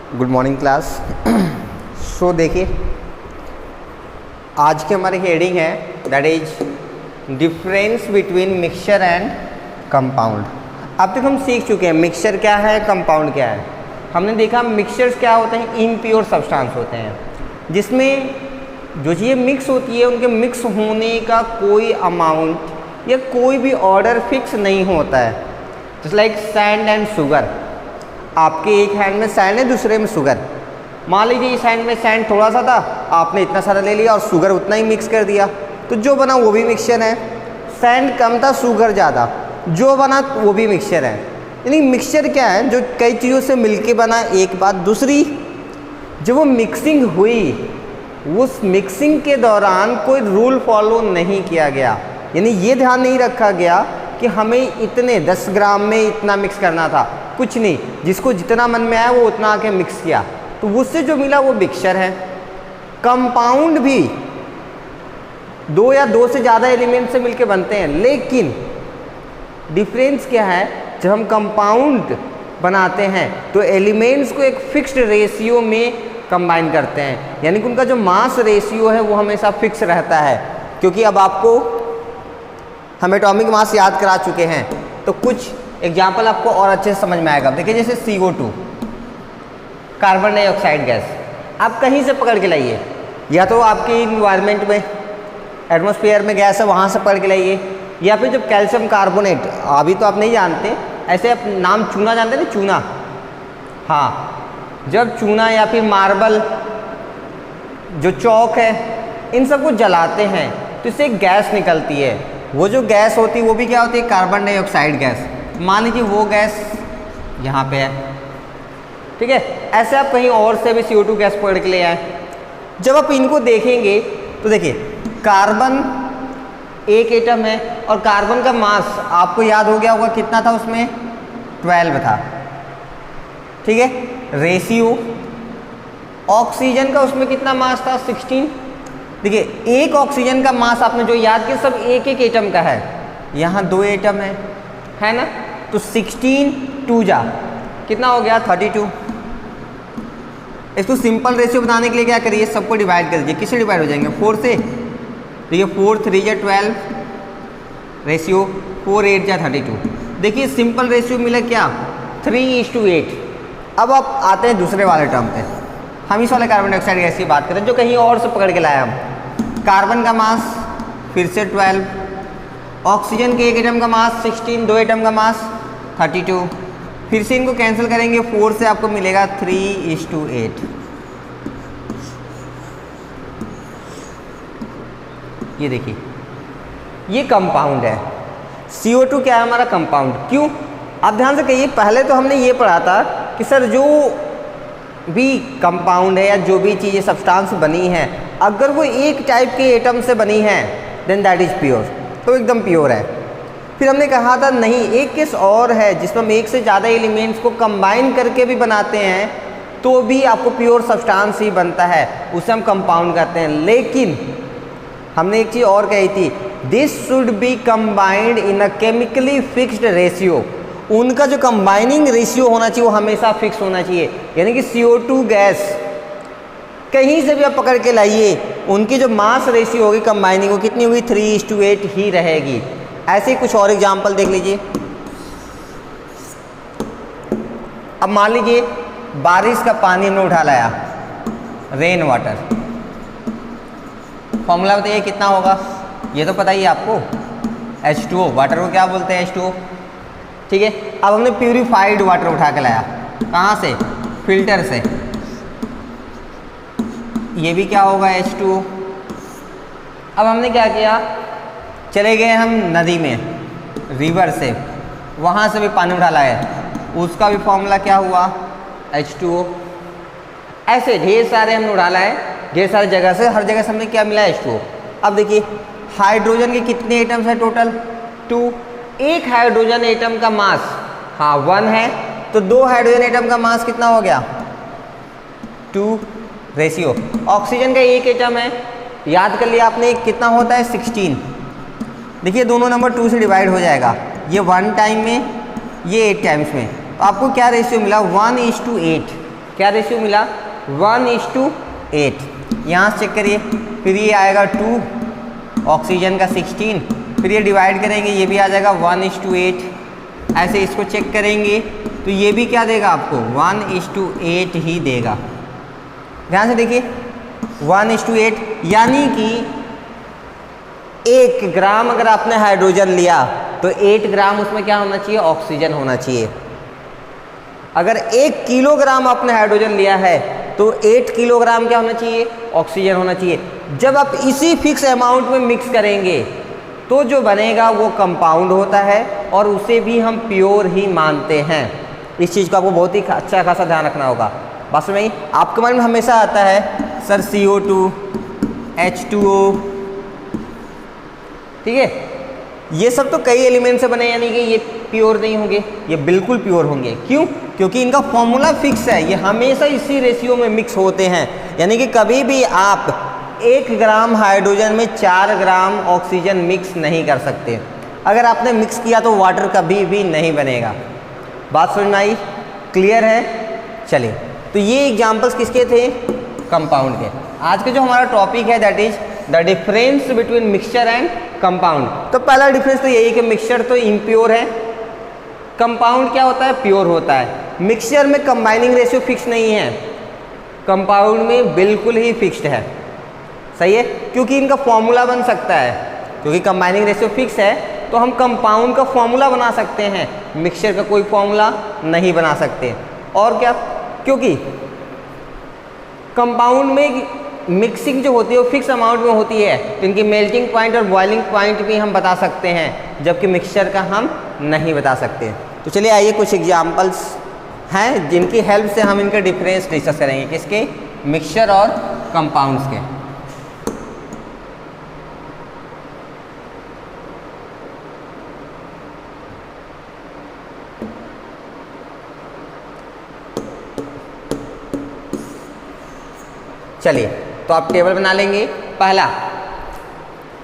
Good morning class. सो देखिए, आज की हमारी हेडिंग है that is difference between mixture and compound. अब तक हम सीख चुके हैं मिक्सचर क्या है, कंपाउंड क्या है। हमने देखा मिक्सचर्स क्या होते हैं, इम्प्योर सब्सटेंस होते हैं जिसमें जो चीज़ें मिक्स होती है उनके मिक्स होने का कोई अमाउंट या कोई भी ऑर्डर फिक्स नहीं होता है। Just like sand and sugar, आपके एक हैंड में सैंड है, दूसरे में शुगर। मान लीजिए इस हैंड में सैंड थोड़ा सा था, आपने इतना सारा ले लिया और शुगर उतना ही मिक्स कर दिया, तो जो बना वो भी मिक्सचर है। सैंड कम था, शुगर ज़्यादा, जो बना वो भी मिक्सचर है। यानी मिक्सचर क्या है, जो कई चीज़ों से मिलके बना। एक बात, दूसरी, जब वो मिक्सिंग हुई उस मिक्सिंग के दौरान कोई रूल फॉलो नहीं किया गया, यानी ये ध्यान नहीं रखा गया कि हमें इतने 10 ग्राम में इतना मिक्स करना था, कुछ नहीं, जिसको जितना मन में आया वो उतना आके मिक्स किया, तो उससे जो मिला वो मिक्सचर है। कंपाउंड भी 2 या 2 से ज़्यादा एलिमेंट से मिलके बनते हैं, लेकिन डिफरेंस क्या है, जब हम कंपाउंड बनाते हैं तो एलिमेंट्स को एक फिक्स्ड रेशियो में कंबाइन करते हैं, यानी कि उनका जो मास रेशियो है वो हमेशा फिक्स रहता है। क्योंकि अब आपको हम एटॉमिक मास याद करा चुके हैं, तो कुछ एग्जाम्पल आपको और अच्छे से समझ में आएगा। देखिए जैसे CO2 कार्बन डाइऑक्साइड गैस, आप कहीं से पकड़ के लाइए, या तो आपके इन्वायरमेंट में एटमॉस्फेयर में गैस है वहाँ से पकड़ के लाइए, या फिर जब कैल्शियम कार्बोनेट, अभी तो आप नहीं जानते, ऐसे आप नाम चूना जानते हैं ना, चूना, हाँ, जब चूना या फिर मार्बल, जो चौक है, इन सबको जलाते हैं तो इससे एक गैस निकलती है। वो जो गैस होती है वो भी क्या होती है, कार्बन डाइऑक्साइड गैस। मान लीजिए वो गैस यहाँ पे है, ठीक है। ऐसे आप कहीं और से भी CO2 गैस पकड़ के ले आए। जब आप इनको देखेंगे तो देखिए कार्बन एक एटम है और कार्बन का मास आपको याद हो गया होगा कितना था, उसमें 12 था, ठीक है। रेशियो ऑक्सीजन का उसमें कितना मास था, 16। देखिए एक ऑक्सीजन का मास आपने जो याद किया सब एक एक एटम का है, यहाँ 2 एटम है ना, तो 16 2 जा कितना हो गया, 32। इसको सिंपल रेशियो बनाने के लिए क्या करिए, सबको डिवाइड कर दीजिए। किससे डिवाइड हो जाएंगे, 4 से। तो ये 4 3 जा 12, रेशियो 4 8 जा 32। देखिए सिंपल रेशियो मिला क्या, 3:8। अब आप आते हैं दूसरे वाले टर्म पे, हम इस वाले कार्बन डाइऑक्साइड गैस की बात करें जो कहीं और से पकड़ के लाया हम। कार्बन का मास फिर से 12, ऑक्सीजन के एक एटम का मास 16, 2 एटम का मास 32। फिर से इनको कैंसिल करेंगे, 4 से आपको मिलेगा 3:8। ये देखिए ये कंपाउंड है, CO2 क्या है हमारा, कंपाउंड। क्यों, आप ध्यान से कहिए, पहले तो हमने ये पढ़ा था कि सर जो भी कंपाउंड है या जो भी चीज़ें सब्सटेंस बनी है, अगर वो एक टाइप के एटम से बनी है देन दैट इज़ प्योर, तो एकदम प्योर है। फिर हमने कहा था नहीं, एक केस और है जिसमें हम एक से ज़्यादा एलिमेंट्स को कंबाइन करके भी बनाते हैं तो भी आपको प्योर सब्सटेंस ही बनता है, उसे हम कंपाउंड कहते हैं। लेकिन हमने एक चीज़ और कही थी, this should be combined in a chemically fixed ratio. उनका जो कंबाइनिंग रेशियो होना चाहिए वो हमेशा फिक्स होना चाहिए, यानी कि CO2 गैस कहीं से भी आप पकड़ के लाइए, उनकी जो मास रेशियो होगी कंबाइनिंग वो कितनी होगी, 3:8 ही रहेगी। ऐसे ही कुछ और एग्जाम्पल देख लीजिए। अब मान लीजिए बारिश का पानी हमने उठा लाया, रेन वाटर, फॉर्मूला बताइए कितना होगा, ये तो पता ही है आपको, H2O, वाटर को क्या बोलते हैं, H2O, ठीक है। अब हमने प्यूरिफाइड वाटर उठा के लाया, कहाँ से, फिल्टर से, ये भी क्या होगा, H2O। अब हमने क्या किया, चले गए हम नदी में, रिवर से, वहाँ से भी पानी उठा लाए, उसका भी फॉर्मूला क्या हुआ, H2O। ऐसे ढेर सारे हमने उठा लाए, ढेर सारी जगह से, हर जगह से हमने क्या मिला, H2O। अब देखिए हाइड्रोजन के कितने एटम्स हैं टोटल, 2। एक हाइड्रोजन एटम का मास, हाँ 1 है, तो 2 हाइड्रोजन एटम का मास कितना हो गया, 2। रेशियो ऑक्सीजन का एक एटम है, याद कर लिया आपने, कितना होता है, 16। देखिए दोनों नंबर 2 से डिवाइड हो जाएगा, ये 1 टाइम में, ये 8 टाइम्स में, तो आपको क्या रेशियो मिला, 1:8। क्या रेशियो मिला 1:8। यहाँ से चेक करिए, फिर ये आएगा 2, ऑक्सीजन का 16, फिर ये डिवाइड करेंगे, ये भी आ जाएगा 1:8। ऐसे इसको चेक करेंगे तो ये भी क्या देगा आपको 1:8 ही देगा। ध्यान से देखिए 1:8, यानी कि 1 ग्राम अगर आपने हाइड्रोजन लिया तो 8 ग्राम उसमें क्या होना चाहिए, ऑक्सीजन होना चाहिए। अगर 1 किलोग्राम आपने हाइड्रोजन लिया है तो 8 किलोग्राम क्या होना चाहिए, ऑक्सीजन होना चाहिए। जब आप इसी फिक्स अमाउंट में मिक्स करेंगे तो जो बनेगा वो कंपाउंड होता है और उसे भी हम प्योर ही मानते हैं। इस चीज़ को आपको बहुत ही अच्छा खासा ध्यान रखना होगा। बस में आपके मन में हमेशा आता है सर CO2, H2O, ठीक है, ये सब तो कई एलिमेंट से बने, यानी कि ये प्योर नहीं होंगे, ये बिल्कुल प्योर होंगे। क्यों? क्योंकि इनका फॉर्मूला फिक्स है, ये हमेशा इसी रेशियो में मिक्स होते हैं। यानी कि कभी भी आप 1 ग्राम हाइड्रोजन में 4 ग्राम ऑक्सीजन मिक्स नहीं कर सकते। अगर आपने मिक्स किया तो वाटर कभी भी नहीं बनेगा। बात समझ में आई? क्लियर है? चलिए, तो ये एग्जाम्पल्स किसके थे, कंपाउंड के। आज का जो हमारा टॉपिक है that is the difference between mixture and compound. तो पहला डिफरेंस तो यही कि मिक्सचर तो इम्प्योर है, कंपाउंड क्या होता है, प्योर होता है। मिक्सचर में कंबाइनिंग रेशियो फिक्स नहीं है, कंपाउंड में बिल्कुल ही फिक्स्ड है। सही है, क्योंकि इनका फॉर्मूला बन सकता है, क्योंकि कंबाइनिंग रेशियो फिक्स है तो हम कंपाउंड का फॉर्मूला बना सकते हैं, मिक्सचर का कोई फॉर्मूला नहीं बना सकते। और क्या, क्योंकि कंपाउंड में मिक्सिंग जो होती है वो फिक्स अमाउंट में होती है, तो इनकी मेल्टिंग पॉइंट और बॉइलिंग पॉइंट भी हम बता सकते हैं, जबकि मिक्सचर का हम नहीं बता सकते। तो चलिए आइए कुछ एग्जांपल्स हैं जिनकी हेल्प से हम इनके डिफरेंस डिस्कस करेंगे, किसके, मिक्सचर और कंपाउंड्स के। चलिए, तो आप टेबल बना लेंगे। पहला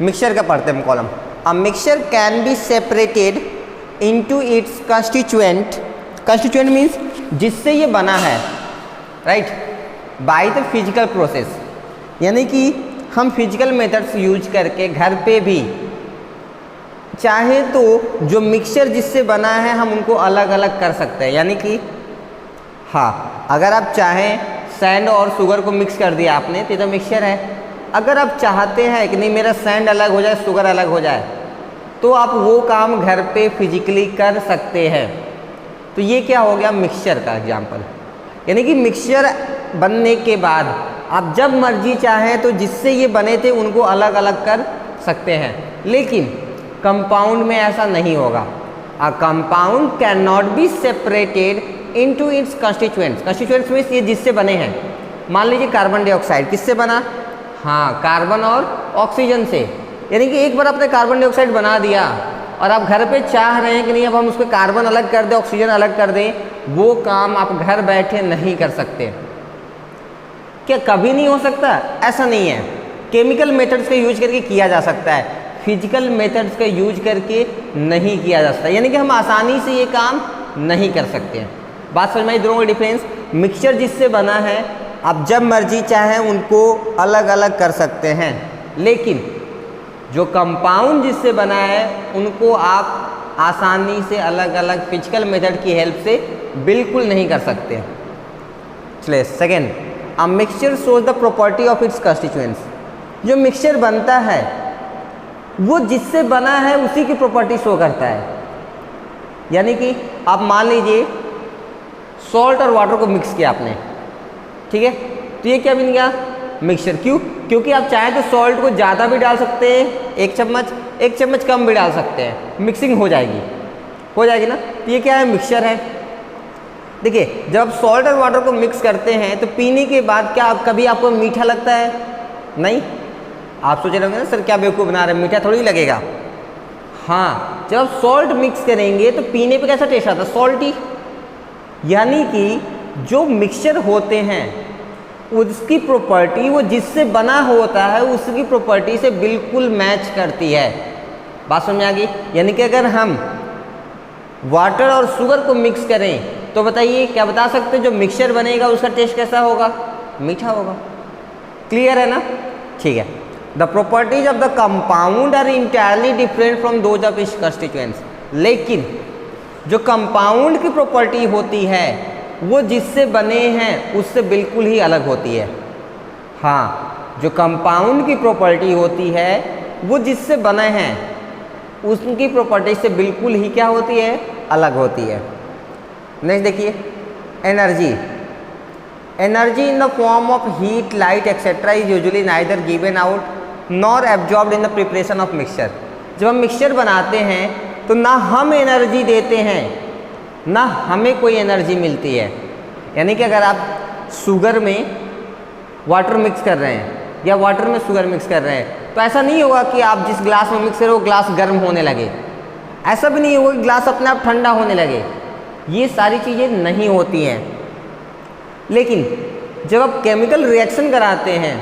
मिक्सचर का पढ़ते हैं column. A mixture can be separated into its constituent, constituent means जिससे ये बना है, right, by the physical process. यानी कि हम फिजिकल मेथड्स यूज करके घर पे भी चाहे तो जो मिक्सचर जिससे बना है हम उनको अलग अलग कर सकते हैं। यानी कि हाँ, अगर आप चाहें सैंड और शुगर को मिक्स कर दिया आपने तो ये तो मिक्सचर है। अगर आप चाहते हैं कि नहीं मेरा सैंड अलग हो जाए, शुगर अलग हो जाए, तो आप वो काम घर पे फिजिकली कर सकते हैं। तो ये क्या हो गया, मिक्सचर का एग्जाम्पल। यानी कि मिक्सचर बनने के बाद आप जब मर्जी चाहें तो जिससे ये बने थे उनको अलग अलग कर सकते हैं। लेकिन कंपाउंड में ऐसा नहीं होगा। A compound can not be separated into its constituents. Constituents means ये जिससे बने हैं। मान लीजिए कार्बन डाइऑक्साइड किससे बना, हाँ, कार्बन और ऑक्सीजन से। यानी कि एक बार आपने कार्बन डाइऑक्साइड बना दिया और आप घर पे चाह रहे हैं कि नहीं अब हम उसको कार्बन अलग कर दें, ऑक्सीजन अलग कर दें, वो काम आप घर बैठे नहीं कर सकते। क्या कभी नहीं हो सकता? ऐसा नहीं है। केमिकल मेथड्स का यूज करके किया जा सकता है, फिजिकल मेथड्स का यूज करके नहीं किया जा सकता। यानी कि हम आसानी से ये काम नहीं कर सकते हैं। बात समझ में आई दोनों का डिफरेंस? मिक्सचर जिससे बना है आप जब मर्जी चाहें उनको अलग अलग कर सकते हैं, लेकिन जो कंपाउंड जिससे बना है उनको आप आसानी से अलग अलग फिजिकल मेथड की हेल्प से बिल्कुल नहीं कर सकते। चलिए second, a mixture shows the property of its constituents. जो मिक्सचर बनता है वो जिससे बना है उसी की प्रॉपर्टी शो करता है। यानी कि आप मान लीजिए सॉल्ट और वाटर को मिक्स किया आपने, ठीक है, तो ये क्या बन गया, मिक्सचर। क्यों? क्योंकि आप चाहें तो सॉल्ट को ज़्यादा भी डाल सकते हैं, एक चम्मच कम भी डाल सकते हैं, मिक्सिंग हो जाएगी ना। तो ये क्या है, मिक्सचर है। देखिए, जब आप सॉल्ट और वाटर को मिक्स करते हैं तो पीने के बाद क्या कभी आपको मीठा लगता है? नहीं। आप सोच रहे होंगे ना सर क्या बेवकूफ़ बना रहे हैं, मीठा थोड़ी लगेगा। हाँ, जब आप सॉल्ट मिक्स करेंगे तो पीने पे कैसा टेस्ट आता है, सॉल्टी। यानी कि जो मिक्सचर होते हैं उसकी प्रॉपर्टी वो जिससे बना होता है उसकी प्रॉपर्टी से बिल्कुल मैच करती है। बात समझ में आ गई? यानी कि अगर हम वाटर और शुगर को मिक्स करें तो बताइए क्या बता सकते हो जो मिक्सचर बनेगा उसका टेस्ट कैसा होगा? मीठा होगा। क्लियर है ना? ठीक है। The properties of the compound are entirely different from those of its constituents. लेकिन जो कंपाउंड की प्रॉपर्टी होती है वो जिससे बने हैं उससे बिल्कुल ही अलग होती है। हाँ, जो कंपाउंड की प्रॉपर्टी होती है वो जिससे बने हैं उसकी प्रॉपर्टी से बिल्कुल ही क्या होती है? अलग होती है। नेक्स्ट देखिए, energy. Energy in the form of heat, light etcetera is usually neither given out nor absorbed in the preparation of mixture. जब हम मिक्सचर बनाते हैं तो ना हम एनर्जी देते हैं ना हमें कोई एनर्जी मिलती है। यानी कि अगर आप शुगर में वाटर मिक्स कर रहे हैं या वाटर में शुगर मिक्स कर रहे हैं तो ऐसा नहीं होगा कि आप जिस ग्लास में मिक्स कर रहे हो ग्लास गर्म होने लगे, ऐसा भी नहीं होगा कि ग्लास अपने आप ठंडा होने लगे। ये सारी चीज़ें नहीं होती हैं। लेकिन जब आप केमिकल रिएक्शन कराते हैं,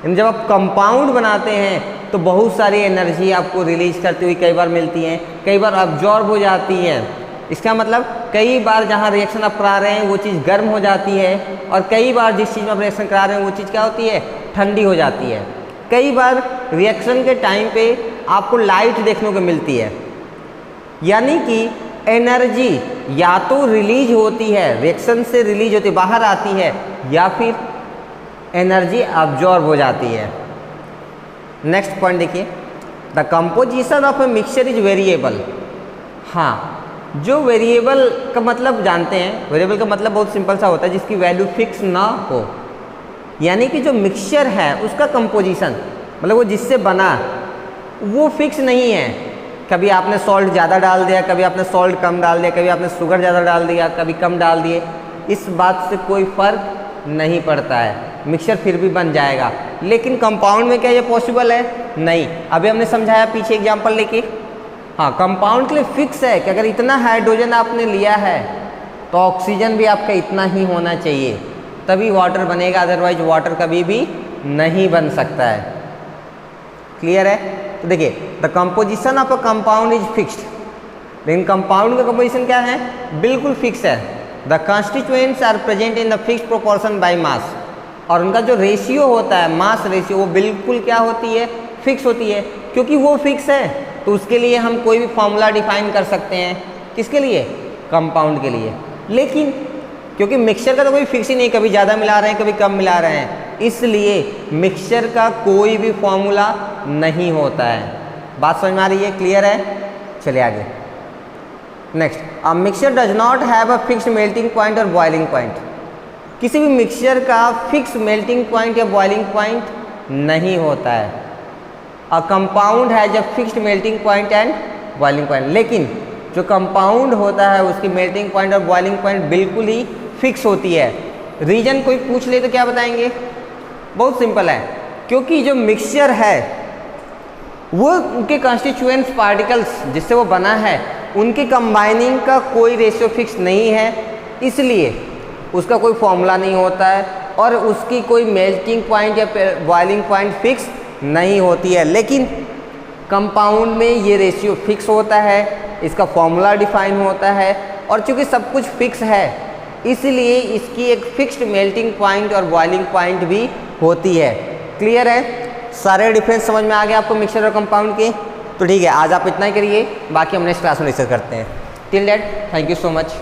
जब आप कंपाउंड बनाते हैं तो बहुत सारी एनर्जी आपको रिलीज करती हुई कई बार मिलती है, कई बार अब्जॉर्ब हो जाती है। इसका मतलब कई बार जहाँ रिएक्शन आप करा रहे हैं वो चीज़ गर्म हो जाती है और कई बार जिस चीज़ में आप रिएक्शन करा रहे हैं वो चीज़ क्या होती है? ठंडी हो जाती है। कई बार रिएक्शन के टाइम पे आपको लाइट देखने को मिलती है। यानी कि एनर्जी या तो रिलीज होती है, रिएक्शन से रिलीज होती है, बाहर आती है, या फिर एनर्जी अब्जॉर्ब हो जाती है। नेक्स्ट पॉइंट देखिए, the composition of a mixture is variable. हाँ, जो वेरिएबल का मतलब जानते हैं, वेरिएबल का मतलब बहुत सिंपल सा होता है जिसकी वैल्यू फिक्स ना हो। यानी कि जो मिक्सचर है उसका कंपोजिशन मतलब वो जिससे बना वो फिक्स नहीं है। कभी आपने सॉल्ट ज़्यादा डाल दिया, कभी आपने सॉल्ट कम डाल दिया, कभी आपने शुगर ज़्यादा डाल दिया, कभी कम डाल दिए, इस बात से कोई फ़र्क नहीं पड़ता है, मिक्सचर फिर भी बन जाएगा। लेकिन कंपाउंड में क्या ये पॉसिबल है? नहीं। अभी हमने समझाया पीछे एग्जांपल लेके। हाँ, कंपाउंड के लिए फिक्स है कि अगर इतना हाइड्रोजन आपने लिया है तो ऑक्सीजन भी आपका इतना ही होना चाहिए, तभी वाटर बनेगा, अदरवाइज वाटर कभी भी नहीं बन सकता है। क्लियर है? तो देखिए, the composition of a compound is fixed. लेकिन कंपाउंड का कंपोजिशन क्या है? बिल्कुल फिक्स है। The constituents are present in the fix proportion by mass. और उनका जो रेशियो होता है, मास रेशियो, वो बिल्कुल क्या होती है? फिक्स होती है। क्योंकि वो फिक्स है तो उसके लिए हम कोई भी फॉर्मूला डिफाइन कर सकते हैं। किसके लिए? कंपाउंड के लिए। लेकिन क्योंकि मिक्सचर का तो कोई फिक्स ही नहीं, कभी ज़्यादा मिला रहे हैं कभी कम मिला रहे हैं, इसलिए मिक्सचर का कोई भी फॉर्मूला नहीं होता है। बात समझ में आ रही है? क्लियर है? चलिए आगे। Next, a mixture does not have a fixed melting point और बॉइलिंग पॉइंट। किसी भी मिक्सचर का फिक्स मेल्टिंग पॉइंट या बॉइलिंग पॉइंट नहीं होता है। A compound has a fixed melting point and boiling point. लेकिन जो कंपाउंड होता है उसकी मेल्टिंग पॉइंट और बॉइलिंग पॉइंट बिल्कुल ही फिक्स होती है। रीजन कोई पूछ ले तो क्या बताएंगे? बहुत सिंपल है, क्योंकि जो मिक्सचर है वो उनके कॉन्स्टिट्यूएंट्स पार्टिकल्स जिससे वो बना है उनकी कंबाइनिंग का कोई रेशियो फिक्स नहीं है, इसलिए उसका कोई फॉर्मूला नहीं होता है और उसकी कोई मेल्टिंग पॉइंट या बॉइलिंग पॉइंट फिक्स नहीं होती है। लेकिन कंपाउंड में ये रेशियो फिक्स होता है, इसका फॉर्मूला डिफाइन होता है और चूँकि सब कुछ फिक्स है इसलिए इसकी एक फिक्स्ड मेल्टिंग पॉइंट और बॉइलिंग पॉइंट भी होती है। क्लियर है? सारे डिफरेंस समझ में आ गया आपको मिक्सचर और कंपाउंड के? तो ठीक है, आज आप इतना ही करिए, बाकी हम नेक्स्ट क्लास में डिस्कस करते हैं। Till that, thank you so much.